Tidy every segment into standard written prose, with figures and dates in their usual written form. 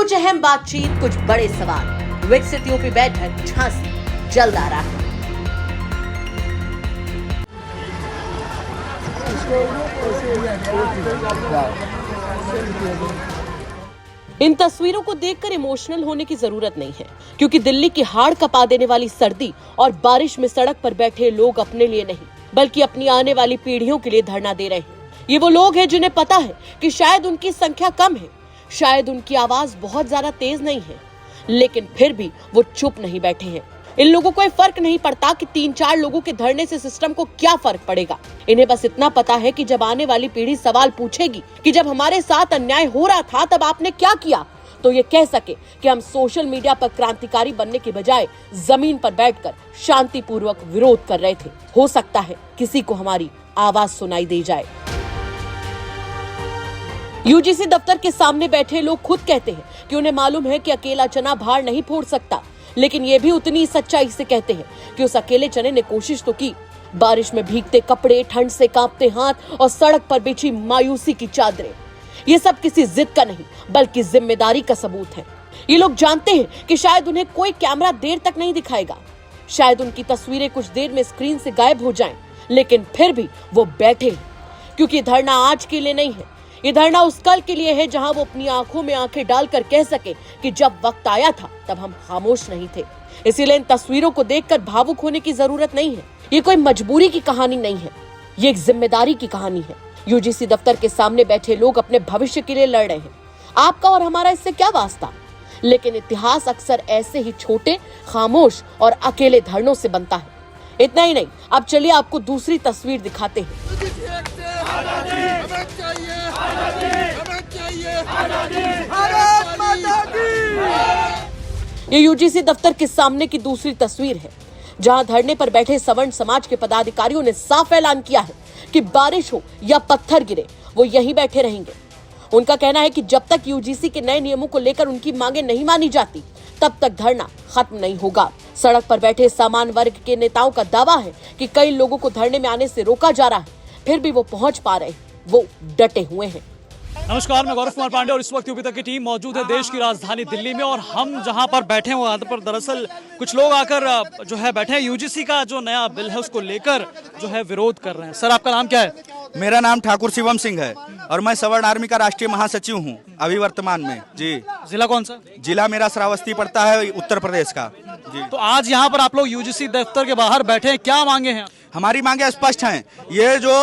कुछ अहम बातचीत, कुछ बड़े सवाल। विकसित यूपी बैठक झांसी जल्द आ रहा है। इन तस्वीरों को देखकर इमोशनल होने की जरूरत नहीं है, क्योंकि दिल्ली की हाड़ कपा देने वाली सर्दी और बारिश में सड़क पर बैठे लोग अपने लिए नहीं बल्कि अपनी आने वाली पीढ़ियों के लिए धरना दे रहे हैं। ये वो लोग हैं जिन्हें पता है कि शायद उनकी संख्या कम है, शायद उनकी आवाज बहुत ज्यादा तेज नहीं है, लेकिन फिर भी वो चुप नहीं बैठे हैं। इन लोगों को फर्क नहीं पड़ता कि 3-4 लोगों के धरने से सिस्टम को क्या फर्क पड़ेगा। इन्हें बस इतना पता है कि जब आने वाली पीढ़ी सवाल पूछेगी कि जब हमारे साथ अन्याय हो रहा था तब आपने क्या किया, तो ये कह सके कि हम सोशल मीडिया पर क्रांतिकारी बनने के बजाय जमीन पर बैठकर शांतिपूर्वक विरोध कर रहे थे। हो सकता है किसी को हमारी आवाज सुनाई दे जाए। यूजीसी दफ्तर के सामने बैठे लोग खुद कहते हैं कि उन्हें मालूम है कि अकेला चना भार नहीं फोड़ सकता, लेकिन ये भी उतनी सच्चाई से कहते हैं कि उस अकेले चने ने कोशिश तो की। बारिश में भीगते कपड़े, ठंड से कांपते हाथ और सड़क पर बिछी मायूसी की चादरें, ये सब किसी जिद का नहीं बल्कि जिम्मेदारी का सबूत है। ये लोग जानते हैं कि शायद उन्हें कोई कैमरा देर तक नहीं दिखाएगा, शायद उनकी तस्वीरें कुछ देर में स्क्रीन से गायब हो जाएं, लेकिन फिर भी वो बैठे हैं, क्योंकि धरना आज के लिए नहीं है, ये धरना उस कल के लिए है जहां वो अपनी आंखों में आंखें डालकर कह सके कि जब वक्त आया था तब हम खामोश नहीं थे। इसीलिए इन तस्वीरों को देखकर भावुक होने की जरूरत नहीं है। ये कोई मजबूरी की कहानी नहीं है, ये एक जिम्मेदारी की कहानी है। यूजीसी दफ्तर के सामने बैठे लोग अपने भविष्य के लिए लड़ रहे हैं। आपका और हमारा इससे क्या वास्ता? लेकिन इतिहास अक्सर ऐसे ही छोटे, खामोश और अकेले धरनों से बनता है। इतना ही नहीं, अब चलिए आपको दूसरी तस्वीर दिखाते हैं। ये यूजीसी दफ्तर के सामने की दूसरी तस्वीर है, जहां धरने पर बैठे सवर्ण समाज के पदाधिकारियों ने साफ ऐलान किया है कि बारिश हो या पत्थर गिरे वो यहीं बैठे रहेंगे। उनका कहना है कि जब तक यूजीसी के नए नियमों को लेकर उनकी मांगे नहीं मानी जाती तब तक धरना खत्म नहीं होगा। सड़क पर बैठे सामान्य वर्ग के नेताओं का दावा है कि कई लोगों को धरने में आने से रोका जा रहा है, फिर भी वो पहुंच पा रहे हैं, वो डटे हुए हैं। नमस्कार, मैं गौरव कुमार पांडे और इस वक्त यूपी तक की टीम मौजूद है देश की राजधानी दिल्ली में। और हम जहां पर बैठे हैं वहां पर दरअसल कुछ लोग आकर जो है बैठे हैं, यूजीसी का जो नया बिल है उसको लेकर जो है विरोध कर रहे हैं। सर, आपका नाम क्या है? मेरा नाम ठाकुर शिवम सिंह है और मैं सवर्ण आर्मी का राष्ट्रीय महासचिव हूं अभी वर्तमान में। जी। जिला कौन सा? जिला मेरा श्रावस्ती पड़ता है, उत्तर प्रदेश का। जी। तो आज यहाँ पर आप लोग यूजीसी दफ्तर के बाहर बैठे हैं, क्या मांगे हैं? हमारी मांगे स्पष्ट हैं। ये जो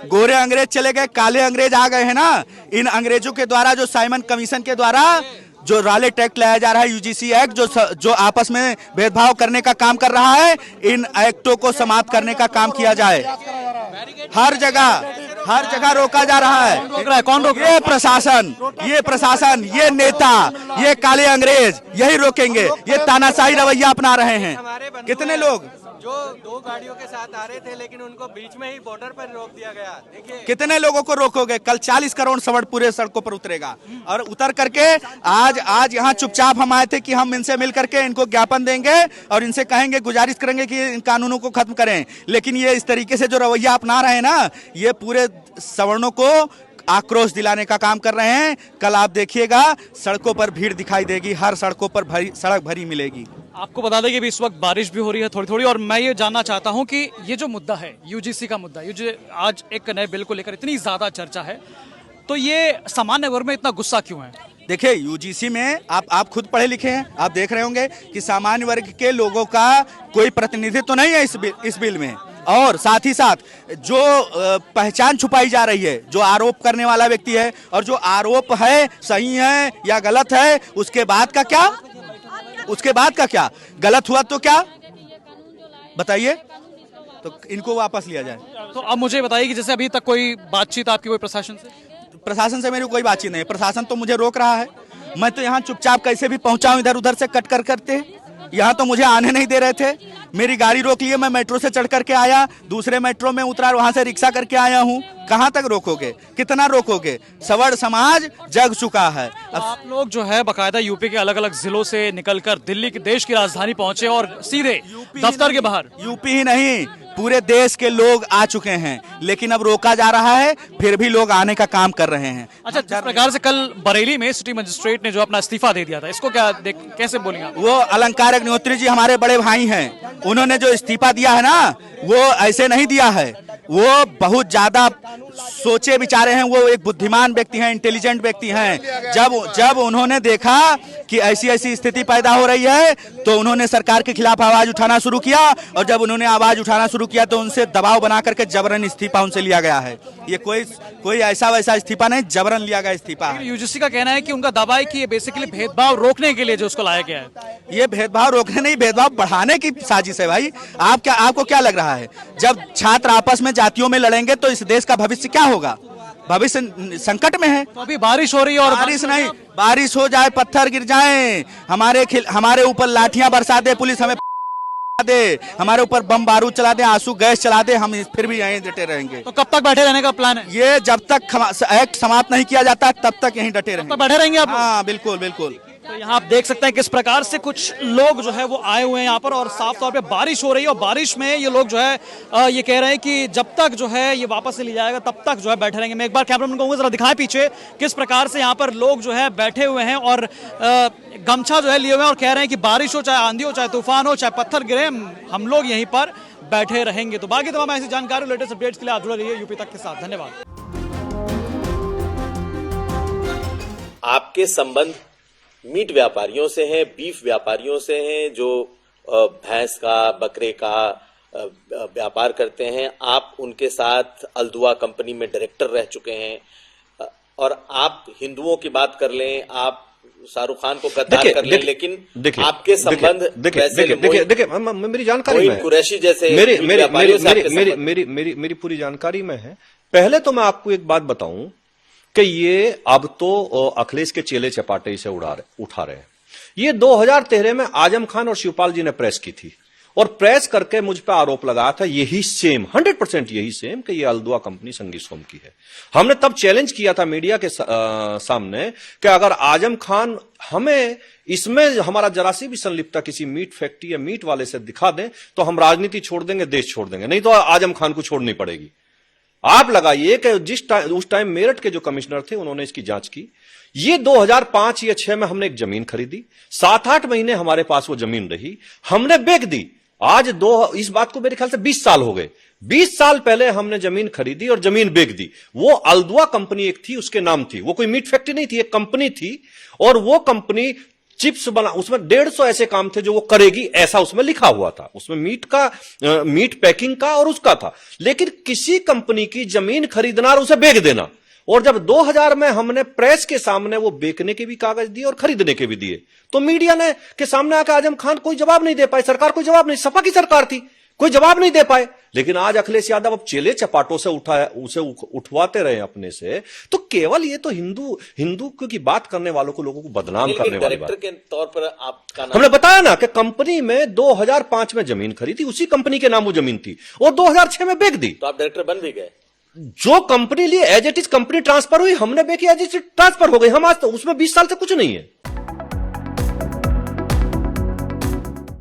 गोरे अंग्रेज चले गए, काले अंग्रेज आ गए हैं ना, इन अंग्रेजों के द्वारा जो साइमन कमीशन के द्वारा जो रॉलेट एक्ट लाया जा रहा है, यूजीसी एक्ट, जो आपस में भेदभाव करने का काम कर रहा है, इन एक्टों को समाप्त करने का काम किया जाए। हर जगह रोका जा रहा है। रोक रहा है? कौन रोक रहा है? ये प्रशासन, ये नेता, ये काले अंग्रेज यही रोकेंगे। ये तानाशाही रवैया अपना रहे हैं। कितने लोग जो 2 गाड़ियों के साथ आ रहे थे लेकिन उनको बीच में ही बॉर्डर पर रोक दिया गया। देखिए कितने लोगों को रोकोगे? कल 40 करोड़ सवर्ण पूरे सड़कों पर उतरेगा और उतर करके आज यहाँ चुपचाप हम आए थे कि हम इनसे मिल करके इनको ज्ञापन देंगे और इनसे कहेंगे, गुजारिश करेंगे कि इन कानूनों को खत्म करें। लेकिन ये इस तरीके से जो रवैया अपना रहे हैं ना, ये पूरे सवर्णों को आक्रोश दिलाने का काम कर रहे हैं। कल आप देखिएगा सड़कों पर भीड़ दिखाई देगी, हर सड़कों पर सड़क भरी मिलेगी। आपको बता दें कि अभी इस वक्त बारिश भी हो रही है थोड़ी थोड़ी, और मैं ये जानना चाहता हूं कि ये जो मुद्दा है यूजीसी का मुद्दा, ये आज एक नए बिल को लेकर इतनी ज्यादा चर्चा है, तो ये सामान्य वर्ग में इतना गुस्सा क्यों है? देखिए, यूजीसी में आप खुद पढ़े लिखे हैं, आप देख रहे होंगे कि सामान्य वर्ग के लोगों का कोई प्रतिनिधित्व तो नहीं है इस बिल में। और साथ ही साथ जो पहचान छुपाई जा रही है, जो आरोप करने वाला व्यक्ति है और जो आरोप है सही है या गलत है, उसके बाद का क्या? गलत हुआ तो क्या बताइए, तो इनको वापस लिया जाए। तो अब मुझे बताइए कि जैसे अभी तक कोई बातचीत आपकी कोई प्रशासन से मेरी कोई बातचीत नहीं है। प्रशासन तो मुझे रोक रहा है। मैं तो यहाँ चुपचाप कैसे भी पहुंचा हूं, इधर उधर से कट करते। यहाँ तो मुझे आने नहीं दे रहे थे। मेरी गाड़ी रोक लिए, मैं मेट्रो से चढ़ करके आया, दूसरे मेट्रो में उतरा, वहां से रिक्शा करके आया हूँ। कहाँ तक रोकोगे, कितना रोकोगे? सवर्ण समाज जग चुका है। अब आप लोग जो है बकायदा यूपी के अलग अलग जिलों से निकलकर दिल्ली की देश की राजधानी पहुंचे और सीधे दफ्तर के बाहर। यूपी ही नहीं, पूरे देश के लोग आ चुके हैं, लेकिन अब रोका जा रहा है, फिर भी लोग आने का काम कर रहे हैं। अच्छा, जिस प्रकार से कल बरेली में सिटी मजिस्ट्रेट ने जो अपना इस्तीफा दे दिया था, इसको क्या कैसे बोलेंगे आप? वो अलंकार अग्निहोत्री जी हमारे बड़े भाई हैं, उन्होंने जो इस्तीफा दिया है ना, वो ऐसे नहीं दिया है, वो बहुत ज्यादा सोचे विचारे हैं, वो एक बुद्धिमान व्यक्ति हैं, इंटेलिजेंट व्यक्ति हैं। जब उन्होंने देखा कि ऐसी ऐसी स्थिति पैदा हो रही है, तो उन्होंने सरकार के खिलाफ आवाज उठाना शुरू किया, और जब उन्होंने आवाज उठाना शुरू किया तो उनसे दबाव बना करके जबरन इस्तीफा उनसे लिया गया है। ये कोई ऐसा वैसा इस्तीफा नहीं, जबरन लिया गया इस्तीफा है। यूजीसी का कहना है कि उनका दावा है कि ये बेसिकली भेदभाव रोकने के लिए जो उसको लाया गया है। ये भेदभाव रोकने नहीं, भेदभाव बढ़ाने की साजिश है भाई। आपको क्या लग रहा है, जब छात्र आपस में जातियों में लड़ेंगे तो इस देश का भविष्य क्या होगा? भविष्य संकट में है। तो अभी बारिश हो रही है और बारिश नहीं, बारिश हो जाए, पत्थर गिर जाए, हमारे ऊपर लाठियां बरसा दे पुलिस, हमें दे, हमारे ऊपर बम बारूद चला दे, आंसू गैस चला दे, हम फिर भी यहीं डटे रहेंगे। तो कब तक बैठे रहने का प्लान है? ये जब तक एक्ट समाप्त नहीं किया जाता तब तक यहीं डटे रहेंगे। तो बैठे रहेंगे आप? हाँ बिल्कुल बिल्कुल। तो यहाँ आप देख सकते हैं किस प्रकार से कुछ लोग जो है वो आए हुए हैं यहाँ पर, और साफ तौर पे बारिश हो रही है, और बारिश में ये लोग जो है ये कह रहे हैं कि जब तक जो है ये वापस से लिया जाएगा तब तक जो है बैठे रहेंगे। मैं एक बार कैमरामैन कहूँगा जरा दिखाएं पीछे किस प्रकार से यहाँ पर लोग जो है बैठे हुए हैं और गमछा जो है लिए हुए हैं और कह रहे हैं कि बारिश हो, चाहे आंधी हो, चाहे तूफान हो, चाहे पत्थर गिरे, हम लोग यहीं पर बैठे रहेंगे। तो बाकी तमाम ऐसी जानकारी, लेटेस्ट अपडेट्स के लिए आप जुड़े रहिए यूपी तक के साथ। धन्यवाद। आपके संबंध मीट व्यापारियों से हैं, बीफ व्यापारियों से हैं, जो भैंस का, बकरे का व्यापार करते हैं। आप उनके साथ अल्दुआ कंपनी में डायरेक्टर रह चुके हैं, और आप हिंदुओं की बात कर लें, आप शाहरुख खान को गद्दार कर लें, लेकिन आपके संबंध देखिए मेरी जानकारी में कुरैशी जैसे मेरी पूरी जानकारी में है। पहले तो मैं आपको एक बात बताऊं कि ये अब तो अखिलेश के चेले चपाटे इसे उठा रहे हैं। ये 2013 में आजम खान और शिवपाल जी ने प्रेस की थी, और प्रेस करके मुझ पर आरोप लगाया था यही सेम 100% यही सेम कि ये अल्दुआ कंपनी संगी सोम की है। हमने तब चैलेंज किया था मीडिया के सामने कि अगर आजम खान हमें इसमें हमारा जरा सी भी संलिप्तता किसी मीट फैक्ट्री या मीट वाले से दिखा दें तो हम राजनीति छोड़ देंगे, देश छोड़ देंगे, नहीं तो आजम खान को छोड़नी पड़ेगी। आप लगाइए कि उस टाइम मेरठ के जो कमिश्नर थे उन्होंने इसकी जांच की। ये 2005 या 6 में हमने एक जमीन खरीदी, 7-8 महीने हमारे पास वो जमीन रही, हमने बेच दी। आज इस बात को मेरे ख्याल से 20 साल हो गए। 20 साल पहले हमने जमीन खरीदी और जमीन बेच दी। वो अल्दुआ कंपनी एक थी, उसके नाम थी, वो कोई मीट फैक्ट्री नहीं थी, एक कंपनी थी, और वो कंपनी चिप्स बना, उसमें 150 ऐसे काम थे जो वो करेगी, ऐसा उसमें लिखा हुआ था। उसमें मीट पैकिंग का और उसका था। लेकिन किसी कंपनी की जमीन खरीदना और उसे बेच देना, और जब 2000 में हमने प्रेस के सामने वो बेचने के भी कागज दिए और खरीदने के भी दिए, तो मीडिया ने के सामने आकर आजम खान कोई जवाब नहीं दे पाए, सरकार कोई जवाब नहीं, सपा की सरकार थी, कोई जवाब नहीं दे पाए। लेकिन आज अखिलेश यादव अब चेले चपाटों से उसे उठवाते रहे अपने से, तो केवल ये तो हिंदू की बात करने वालों को, लोगों को बदनाम करने वाली बात। के तौर पर आपका हमने बताया ना कि कंपनी में 2005 में जमीन खरीदी, उसी कंपनी के नाम वो जमीन थी, और 2006 में बेच दी। तो आप डायरेक्टर बन भी गए। जो कंपनी लिए as it is company transfer हुई, हमने बेची एज इट इज ट्रांसफर हो गई। हम आज तो उसमें 20 साल से कुछ नहीं है।